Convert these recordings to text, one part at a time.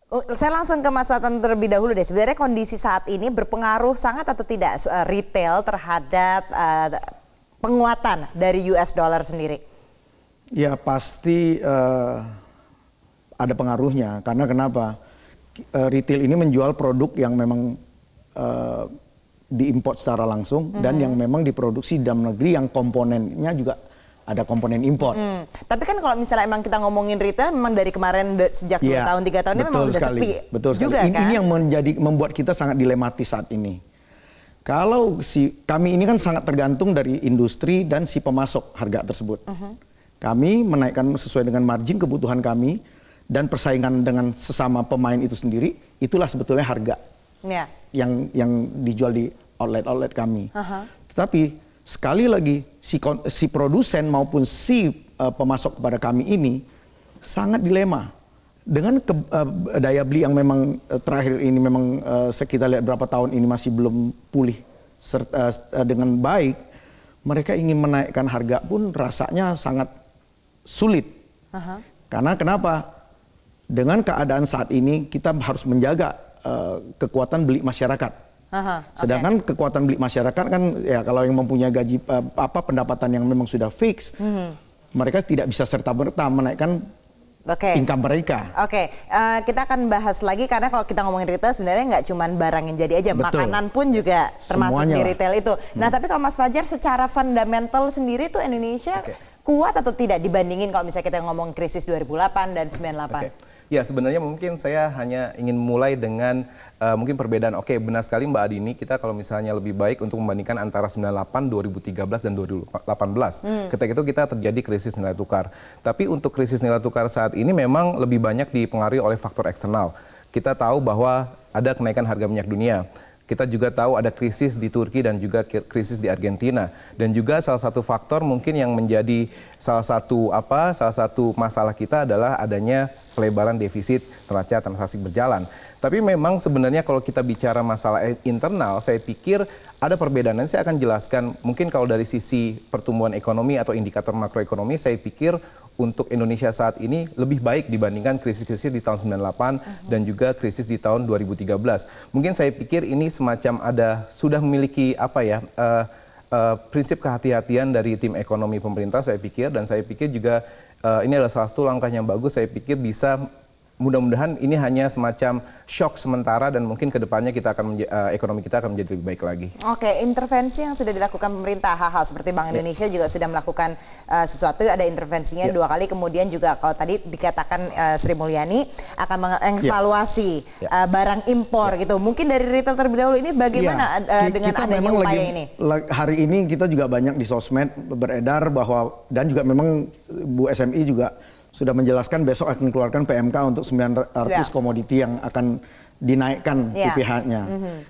Saya langsung ke Mas Tatan terlebih dahulu deh. Sebenarnya kondisi saat ini berpengaruh sangat atau tidak retail terhadap penguatan dari US dollar sendiri? Ya pasti ada pengaruhnya. Karena kenapa? Retail ini menjual produk yang memang diimport secara langsung dan yang memang diproduksi di dalam negeri yang komponennya juga ada komponen import. Tapi kan kalau misalnya emang kita ngomongin retail, memang dari kemarin sejak 2 tahun 3 tahun ini memang udah sepi. Betul sekali. Juga, kan? Ini yang membuat kita sangat dilematis saat ini. Kalau kami ini kan sangat tergantung dari industri dan si pemasok harga tersebut. Kami menaikkan sesuai dengan margin kebutuhan kami dan persaingan dengan sesama pemain itu sendiri. Itulah sebetulnya harga yang dijual di outlet kami. Tetapi sekali lagi si produsen maupun si pemasok kepada kami ini sangat dilema dengan daya beli yang memang terakhir ini memang kita lihat berapa tahun ini masih belum pulih dengan baik. Mereka ingin menaikkan harga pun rasanya sangat sulit. Karena kenapa? Dengan keadaan saat ini kita harus menjaga kekuatan beli masyarakat. Sedangkan kekuatan beli masyarakat kan ya kalau yang mempunyai gaji pendapatan yang memang sudah fix, mereka tidak bisa serta-merta menaikkan income mereka. Kita akan bahas lagi karena kalau kita ngomongin retail sebenarnya nggak cuma barang yang jadi aja, makanan pun juga termasuk di retail itu. Nah tapi kalau Mas Fajar secara fundamental sendiri tuh Indonesia kuat atau tidak dibandingin kalau misalnya kita ngomong krisis 2008 dan 98? Ya sebenarnya mungkin saya hanya ingin mulai dengan mungkin perbedaan. Benar sekali Mbak Adini, kita kalau misalnya lebih baik untuk membandingkan antara 98, 2013 dan 2018. Ketika itu kita terjadi krisis nilai tukar. Tapi untuk krisis nilai tukar saat ini memang lebih banyak dipengaruhi oleh faktor eksternal. Kita tahu bahwa ada kenaikan harga minyak dunia. Kita juga tahu ada krisis di Turki dan juga krisis di Argentina. Dan juga salah satu faktor mungkin yang menjadi salah satu masalah kita adalah adanya pelebaran defisit neraca transaksi berjalan. Tapi memang sebenarnya kalau kita bicara masalah internal, saya pikir ada perbedaan. Nanti saya akan jelaskan mungkin kalau dari sisi pertumbuhan ekonomi atau indikator makroekonomi, saya pikir untuk Indonesia saat ini lebih baik dibandingkan krisis-krisis di tahun 98 dan juga krisis di tahun 2013. Mungkin saya pikir ini semacam sudah memiliki prinsip kehati-hatian dari tim ekonomi pemerintah saya pikir, dan saya pikir juga ini adalah salah satu langkah yang bagus. Saya pikir bisa mudah-mudahan ini hanya semacam shock sementara dan mungkin kedepannya ekonomi kita akan menjadi lebih baik lagi. Intervensi yang sudah dilakukan pemerintah, hal-hal seperti Bank Indonesia juga sudah melakukan sesuatu, ada intervensinya 2 kali, kemudian juga kalau tadi dikatakan Sri Mulyani akan mengevaluasi barang impor gitu. Mungkin dari retail terlebih dahulu ini bagaimana dengan adanya upaya ini? Hari ini kita juga banyak di sosmed beredar bahwa, dan juga memang Bu SMI juga sudah menjelaskan besok akan keluarkan PMK untuk 900 komoditi yang akan dinaikkan UPH-nya.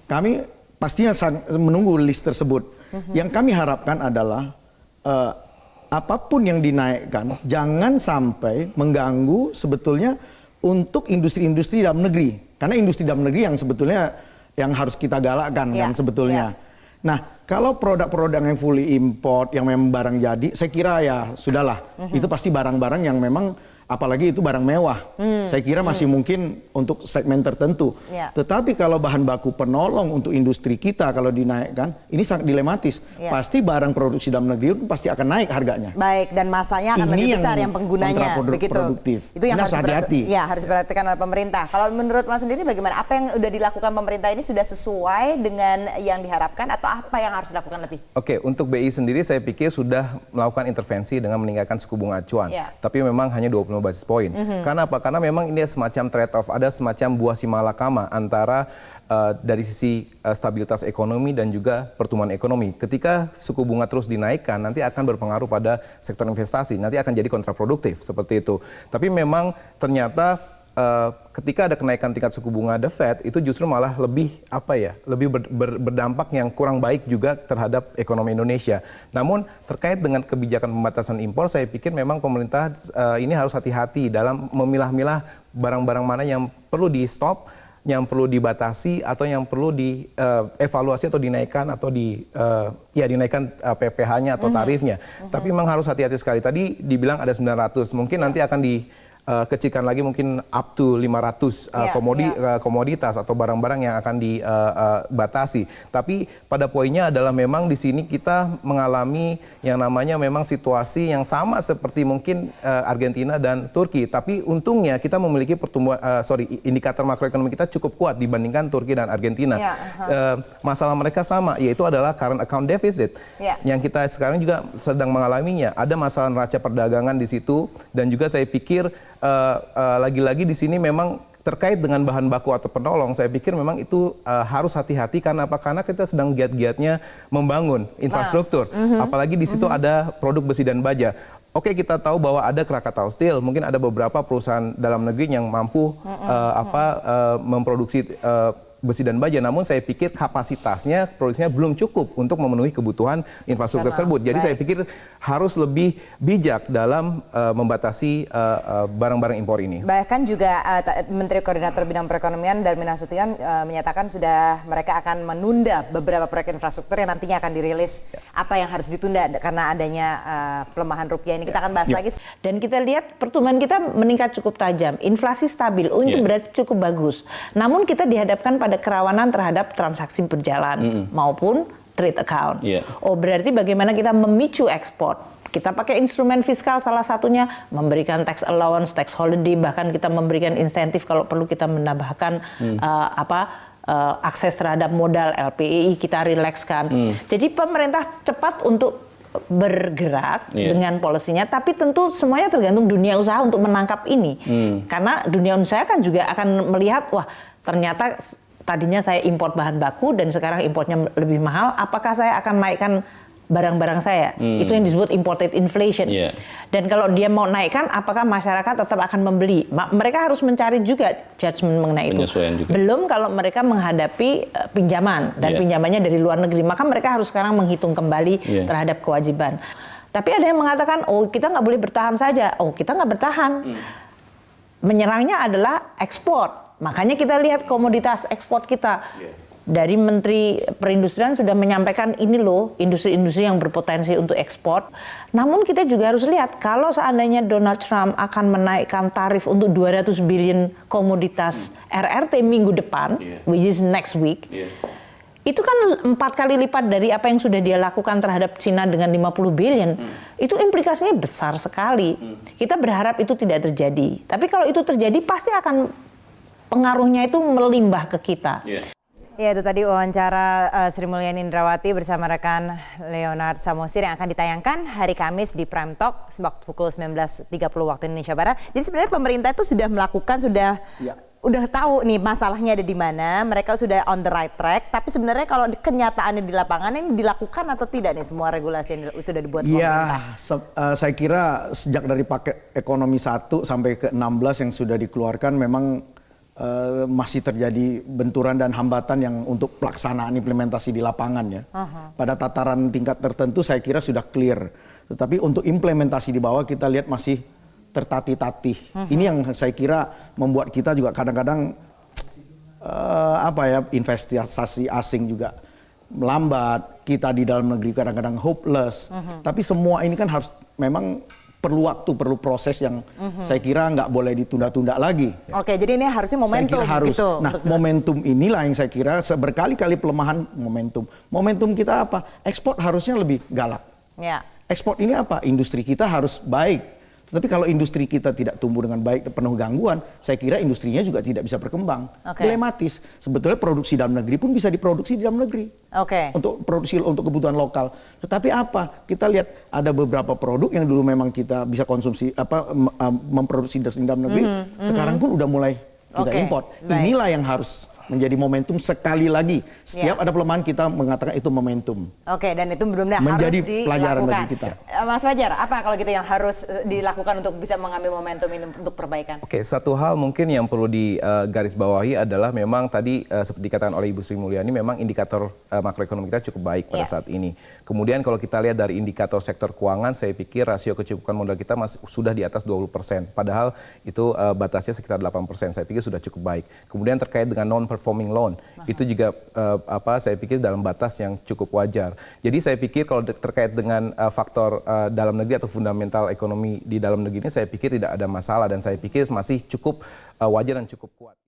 Kami pastinya menunggu list tersebut. Yang kami harapkan adalah apapun yang dinaikkan jangan sampai mengganggu sebetulnya untuk industri-industri dalam negeri. Karena industri dalam negeri yang sebetulnya yang harus kita galakkan kan sebetulnya. Nah, kalau produk-produk yang fully import, yang memang barang jadi, saya kira ya sudahlah. Itu pasti barang-barang yang memang, apalagi itu barang mewah. Saya kira masih mungkin untuk segmen tertentu. Tetapi kalau bahan baku penolong untuk industri kita kalau dinaikkan, ini sangat dilematis. Pasti barang produksi dalam negeri pasti akan naik harganya. Baik, dan masanya akan lebih besar yang penggunanya. Begitu. Itu yang harus diperhatikan oleh pemerintah. Kalau menurut Mas sendiri bagaimana? Apa yang sudah dilakukan pemerintah ini sudah sesuai dengan yang diharapkan atau apa yang harus dilakukan lebih? Untuk BI sendiri saya pikir sudah melakukan intervensi dengan meningkatkan suku bunga acuan. Tapi memang hanya 25 basis poin. Karena apa? Karena memang ini semacam trade off, ada semacam buah simalakama antara dari sisi stabilitas ekonomi dan juga pertumbuhan ekonomi. Ketika suku bunga terus dinaikkan, nanti akan berpengaruh pada sektor investasi, nanti akan jadi kontraproduktif seperti itu. Tapi memang ternyata ketika ada kenaikan tingkat suku bunga The Fed itu justru malah lebih berdampak yang kurang baik juga terhadap ekonomi Indonesia. Namun terkait dengan kebijakan pembatasan impor, saya pikir memang pemerintah ini harus hati-hati dalam memilah-milah barang-barang mana yang perlu di stop, yang perlu dibatasi atau yang perlu dievaluasi atau dinaikkan atau dinaikkan PPh-nya atau tarifnya. Tapi memang harus hati-hati sekali. Tadi dibilang ada 900, mungkin nanti akan kecilkan lagi mungkin up to 500 komoditas atau barang-barang yang akan dibatasi. Tapi pada poinnya adalah memang di sini kita mengalami yang namanya memang situasi yang sama seperti mungkin Argentina dan Turki. Tapi untungnya kita memiliki indikator makroekonomi kita cukup kuat dibandingkan Turki dan Argentina. Masalah mereka sama, yaitu adalah current account deficit yang kita sekarang juga sedang mengalaminya. Ada masalah neraca perdagangan di situ, dan juga saya pikir lagi-lagi di sini memang terkait dengan bahan baku atau penolong, saya pikir memang itu harus hati-hati. Karena apa? Karena kita sedang giat-giatnya membangun infrastruktur. Apalagi di situ ada produk besi dan baja. Oke, kita tahu bahwa ada Krakatau Steel, mungkin ada beberapa perusahaan dalam negeri yang mampu memproduksi besi dan baja, namun saya pikir kapasitasnya, produksinya belum cukup untuk memenuhi kebutuhan infrastruktur tersebut. Jadi saya pikir harus lebih bijak dalam membatasi barang-barang impor ini. Bahkan juga Menteri Koordinator Bidang Perekonomian Darmin Nasution menyatakan sudah mereka akan menunda beberapa proyek infrastruktur yang nantinya akan dirilis. Apa yang harus ditunda karena adanya pelemahan rupiah ini, kita akan bahas lagi. Dan kita lihat pertumbuhan kita meningkat cukup tajam, inflasi stabil, itu berarti cukup bagus. Namun kita dihadapkan pada kerawanan terhadap transaksi berjalan maupun trade account. Oh, berarti bagaimana kita memicu ekspor? Kita pakai instrumen fiskal, salah satunya memberikan tax allowance, tax holiday, bahkan kita memberikan insentif kalau perlu kita menambahkan akses terhadap modal LPI kita rilekskan. Jadi pemerintah cepat untuk bergerak dengan polisinya, tapi tentu semuanya tergantung dunia usaha untuk menangkap ini. Karena dunia usaha kan juga akan melihat, wah ternyata tadinya saya impor bahan baku dan sekarang importnya lebih mahal, apakah saya akan naikkan barang-barang saya? Itu yang disebut imported inflation. Dan kalau dia mau naikkan, apakah masyarakat tetap akan membeli? Mereka harus mencari juga judgement mengenai itu. Juga. Belum kalau mereka menghadapi pinjaman dan pinjamannya dari luar negeri, maka mereka harus sekarang menghitung kembali terhadap kewajiban. Tapi ada yang mengatakan, oh kita nggak boleh bertahan saja. Oh kita nggak bertahan. Menyerangnya adalah ekspor. Makanya kita lihat komoditas ekspor kita. Dari Menteri Perindustrian sudah menyampaikan ini loh industri-industri yang berpotensi untuk ekspor. Namun kita juga harus lihat kalau seandainya Donald Trump akan menaikkan tarif untuk 200 billion komoditas RRT minggu depan, which is next week, itu kan 4 kali lipat dari apa yang sudah dia lakukan terhadap Cina dengan 50 billion. Itu implikasinya besar sekali. Kita berharap itu tidak terjadi. Tapi kalau itu terjadi pasti akan pengaruhnya itu melimbah ke kita. Ya, itu tadi wawancara Sri Mulyani Indrawati bersama rekan Leonard Samosir yang akan ditayangkan hari Kamis di Prime Talk pukul 19.30 waktu Indonesia Barat. Jadi sebenarnya pemerintah itu sudah melakukan, udah tahu nih masalahnya ada di mana, mereka sudah on the right track. Tapi sebenarnya kalau kenyataannya di lapangan ini dilakukan atau tidak nih semua regulasi yang sudah dibuat pemerintah? Saya kira sejak dari paket ekonomi 1 sampai ke 16 yang sudah dikeluarkan memang masih terjadi benturan dan hambatan yang untuk pelaksanaan implementasi di lapangan ya. Pada tataran tingkat tertentu saya kira sudah clear. Tetapi untuk implementasi di bawah kita lihat masih tertatih-tatih. Ini yang saya kira membuat kita juga kadang-kadang investasi asing juga melambat. Kita di dalam negeri kadang-kadang hopeless. Tapi semua ini kan harus memang perlu waktu, perlu proses yang saya kira nggak boleh ditunda-tunda lagi. Oke, jadi ini harusnya momentum. Saya kira harus. Gitu, nah, momentum inilah yang saya kira berkali-kali pelemahan momentum. Momentum kita apa? Ekspor harusnya lebih galak. Ekspor ini apa? Industri kita harus baik. Tetapi kalau industri kita tidak tumbuh dengan baik, penuh gangguan, saya kira industrinya juga tidak bisa berkembang. Dilematis. Sebetulnya produksi dalam negeri pun bisa diproduksi di dalam negeri. Untuk produksi untuk kebutuhan lokal. Tetapi apa? Kita lihat ada beberapa produk yang dulu memang kita bisa konsumsi memproduksi di dalam negeri, sekarang pun udah mulai kita import. Inilah yang harus menjadi momentum sekali lagi. Setiap ada pelemahan kita mengatakan itu momentum. Dan itu benar-benar menjadi harus pelajaran dilakukan. bagi kita. Mas Fajar, apa kalau gitu yang harus dilakukan untuk bisa mengambil momentum ini untuk perbaikan? Satu hal mungkin yang perlu digarisbawahi adalah memang tadi seperti dikatakan oleh Ibu Sri Mulyani, memang indikator makroekonomi kita cukup baik pada saat ini. Kemudian kalau kita lihat dari indikator sektor keuangan, saya pikir rasio kecukupan modal kita sudah di atas 20%. Padahal itu batasnya sekitar 8%. Saya pikir sudah cukup baik. Kemudian terkait dengan non performing loan. Itu juga saya pikir dalam batas yang cukup wajar. Jadi saya pikir kalau terkait dengan faktor dalam negeri atau fundamental ekonomi di dalam negeri ini, saya pikir tidak ada masalah dan saya pikir masih cukup wajar dan cukup kuat.